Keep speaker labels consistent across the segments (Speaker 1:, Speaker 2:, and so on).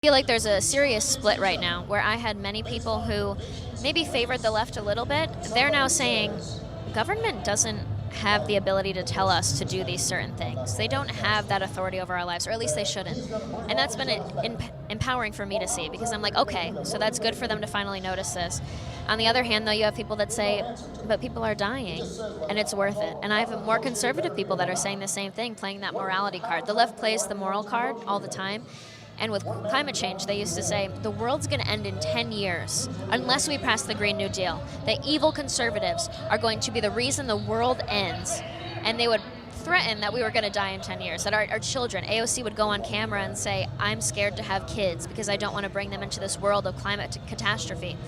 Speaker 1: I feel like there's a serious split right now where I had many people who maybe favored the left a little bit. They're now saying government doesn't have the ability to tell us to do these certain things. They don't have that authority over our lives, or at least they shouldn't. And that's been empowering for me to see, because I'm like, okay, so that's good for them to finally notice this. On the other hand, though, you have people that say, but people are dying, and it's worth it. And I have more conservative people that are saying the same thing, playing that morality card. The left plays the moral card all the time. And with climate change, they used to say, the world's going to end in 10 years unless we pass the Green New Deal. The evil conservatives are going to be the reason the world ends. And they would threaten that we were going to die in 10 years, that our children, AOC would go on camera and say, I'm scared to have kids because I don't want to bring them into this world of climate catastrophe.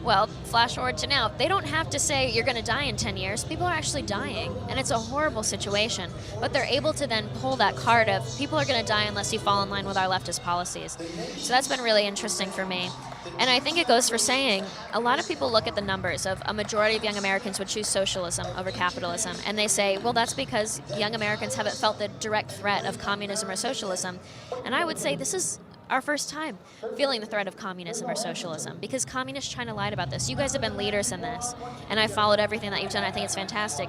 Speaker 1: Well, flash forward to now, they don't have to say you're going to die in 10 years. People are actually dying, and it's a horrible situation. But they're able to then pull that card of people are going to die unless you fall in line with our leftist policies. So that's been really interesting for me. And I think it goes for saying, a lot of people look at the numbers of a majority of young Americans would choose socialism over capitalism, and they say, well, that's because young Americans haven't felt the direct threat of communism or socialism. And I would say this is our first time feeling the threat of communism or socialism, because communist China lied about this. You guys have been leaders in this, and I followed everything that you've done. I think it's fantastic.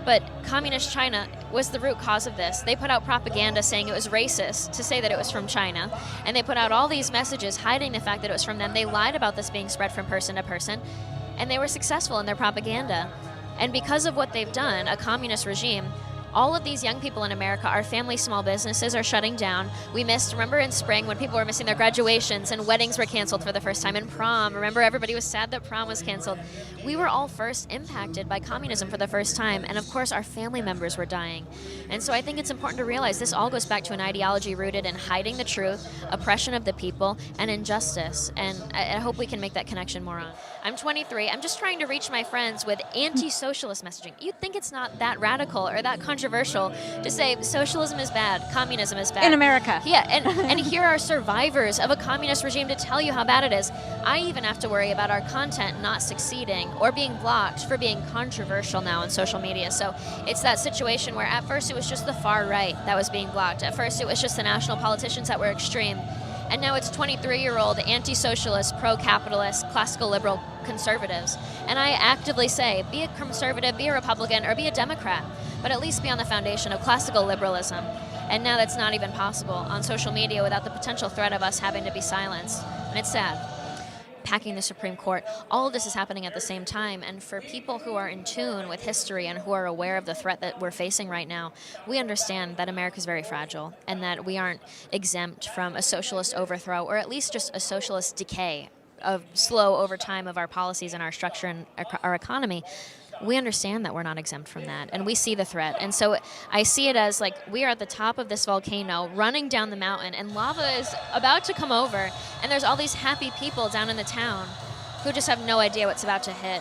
Speaker 1: But communist China was the root cause of this. They put out propaganda saying it was racist to say that it was from China, and they put out all these messages hiding the fact that it was from them. They lied about this being spread from person to person, and they were successful in their propaganda. And because of what they've done, a communist regime, all of these young people in America, our family small businesses are shutting down. We missed, remember in spring when people were missing their graduations and weddings were canceled for the first time, and prom, remember everybody was sad that prom was canceled. We were all first impacted by communism for the first time, and of course our family members were dying. And so I think it's important to realize this all goes back to an ideology rooted in hiding the truth, oppression of the people, and injustice. And I hope we can make that connection more on. I'm 23, I'm just trying to reach my friends with anti-socialist messaging. You'd think it's not that radical or that controversial to say socialism is bad, communism is bad.
Speaker 2: In America.
Speaker 1: Yeah, and here are survivors of a communist regime to tell you how bad it is. I even have to worry about our content not succeeding or being blocked for being controversial now on social media. So it's that situation where at first it was just the far right that was being blocked. At first it was just the national politicians that were extreme. And now it's 23-year-old anti-socialist, pro-capitalist, classical liberal conservatives. And I actively say, be a conservative, be a Republican, or be a Democrat, but at least be on the foundation of classical liberalism. And now that's not even possible on social media without the potential threat of us having to be silenced. And it's sad. Packing the Supreme Court, all of this is happening at the same time. And for people who are in tune with history and who are aware of the threat that we're facing right now, we understand that America is very fragile and that we aren't exempt from a socialist overthrow, or at least just a socialist decay of slow over time of our policies and our structure and our economy. We understand that we're not exempt from that, and we see the threat. And so I see it as like we are at the top of this volcano running down the mountain, and lava is about to come over, and there's all these happy people down in the town who just have no idea what's about to hit.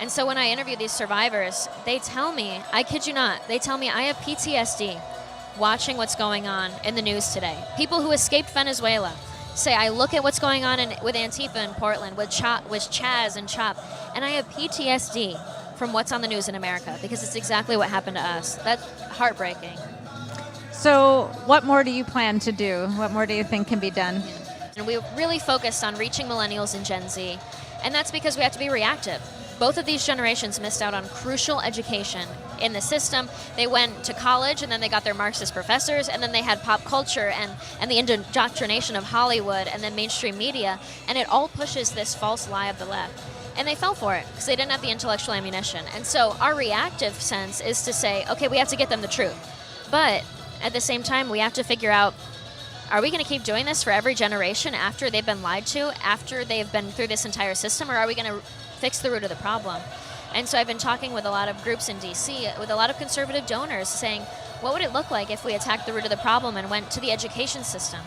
Speaker 1: And so when I interview these survivors, they tell me, I kid you not, they tell me I have PTSD watching what's going on in the news today. People who escaped Venezuela say, I look at what's going on with Antifa in Portland, with CHAZ and CHOP, and I have PTSD from what's on the news in America, because it's exactly what happened to us. That's heartbreaking.
Speaker 2: So what more do you plan to do? What more do you think can be done?
Speaker 1: And we really focused on reaching millennials and Gen Z, and that's because we have to be reactive. Both of these generations missed out on crucial education in the system. They went to college, and then they got their Marxist professors, and then they had pop culture and the indoctrination of Hollywood and then mainstream media, and it all pushes this false lie of the left. And they fell for it because they didn't have the intellectual ammunition. And so our reactive sense is to say, okay, we have to get them the truth. But at the same time, we have to figure out, are we going to keep doing this for every generation after they've been lied to, after they've been through this entire system, or are we going to fix the root of the problem? And so I've been talking with a lot of groups in DC, with a lot of conservative donors, saying, what would it look like if we attacked the root of the problem and went to the education system?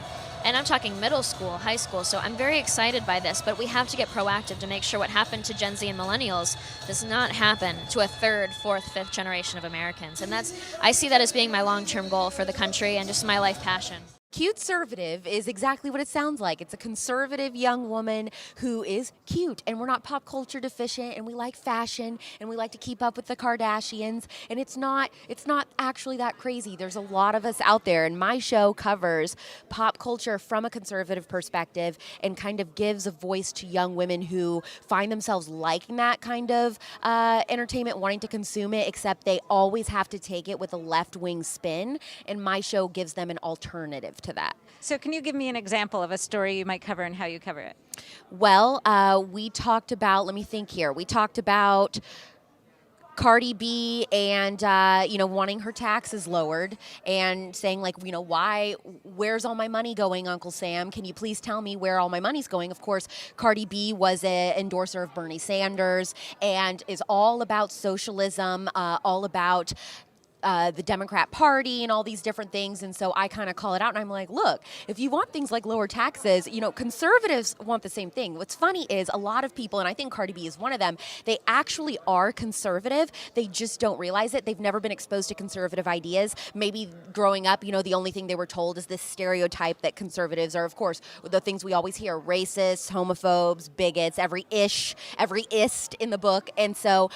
Speaker 1: And I'm talking middle school, high school, so I'm very excited by this, but we have to get proactive to make sure what happened to Gen Z and millennials does not happen to a third, fourth, fifth generation of Americans. And I see that as being my long-term goal for the country and just my life passion.
Speaker 3: Cute-servative is exactly what it sounds like. It's a conservative young woman who is cute, and we're not pop culture deficient, and we like fashion, and we like to keep up with the Kardashians, and it's not actually that crazy. There's a lot of us out there, and my show covers pop culture from a conservative perspective and kind of gives a voice to young women who find themselves liking that kind of entertainment, wanting to consume it, except they always have to take it with a left-wing spin, and my show gives them an alternative to that.
Speaker 2: So can you give me an example of a story you might cover and how you cover it?
Speaker 3: Well, we talked about, let me think here, we talked about Cardi B and, wanting her taxes lowered and saying, like, where's all my money going, Uncle Sam? Can you please tell me where all my money's going? Of course, Cardi B was an endorser of Bernie Sanders and is all about socialism, all about the Democrat Party and all these different things. And so I kind of call it out and I'm like, look, if you want things like lower taxes, conservatives want the same thing. What's funny is a lot of people, and I think Cardi B is one of them, they actually are conservative. They just don't realize it. They've never been exposed to conservative ideas. Maybe growing up, the only thing they were told is this stereotype that conservatives are, of course, the things we always hear, racists, homophobes, bigots, every ist in the book. And so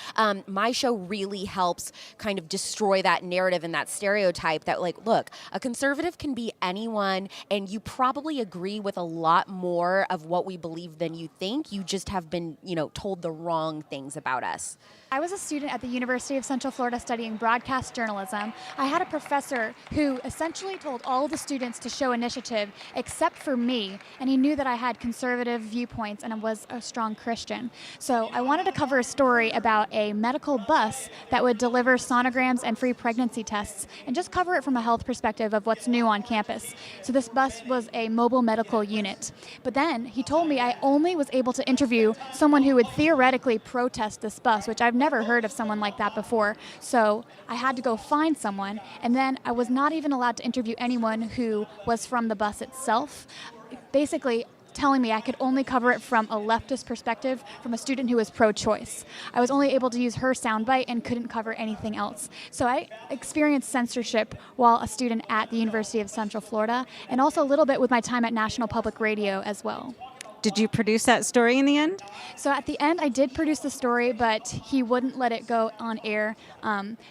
Speaker 3: my show really helps kind of destroy that narrative and that stereotype that, like, look, a conservative can be anyone, and you probably agree with a lot more of what we believe than you think. You just have been, told the wrong things about us.
Speaker 4: I was a student at the University of Central Florida studying broadcast journalism. I had a professor who essentially told all the students to show initiative except for me, and he knew that I had conservative viewpoints and I was a strong Christian. So I wanted to cover a story about a medical bus that would deliver sonograms and free pregnancy tests and just cover it from a health perspective of what's new on campus. So this bus was a mobile medical unit. But then he told me I only was able to interview someone who would theoretically protest this bus, which I've never heard of someone like that before. So I had to go find someone, and then I was not even allowed to interview anyone who was from the bus itself, basically telling me I could only cover it from a leftist perspective from a student who was pro-choice. I was only able to use her soundbite and couldn't cover anything else. So I experienced censorship while a student at the University of Central Florida, and also a little bit with my time at National Public Radio as well.
Speaker 2: Did you produce that story in the end?
Speaker 4: So at the end, I did produce the story, but he wouldn't let it go on air.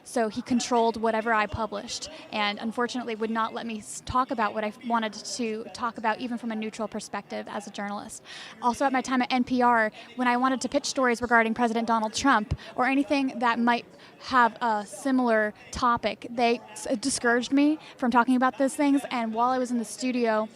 Speaker 4: So he controlled whatever I published, and unfortunately would not let me talk about what I wanted to talk about, even from a neutral perspective as a journalist. Also at my time at NPR, when I wanted to pitch stories regarding President Donald Trump or anything that might have a similar topic, they discouraged me from talking about those things. And while I was in the studio,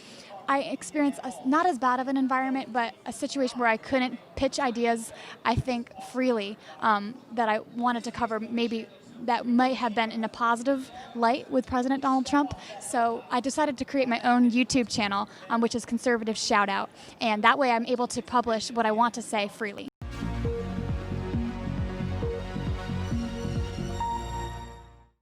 Speaker 4: I experienced not as bad of an environment, but a situation where I couldn't pitch ideas, I think, freely that I wanted to cover, maybe that might have been in a positive light with President Donald Trump. So I decided to create my own YouTube channel, which is Conservative Shoutout. And that way I'm able to publish what I want to say freely.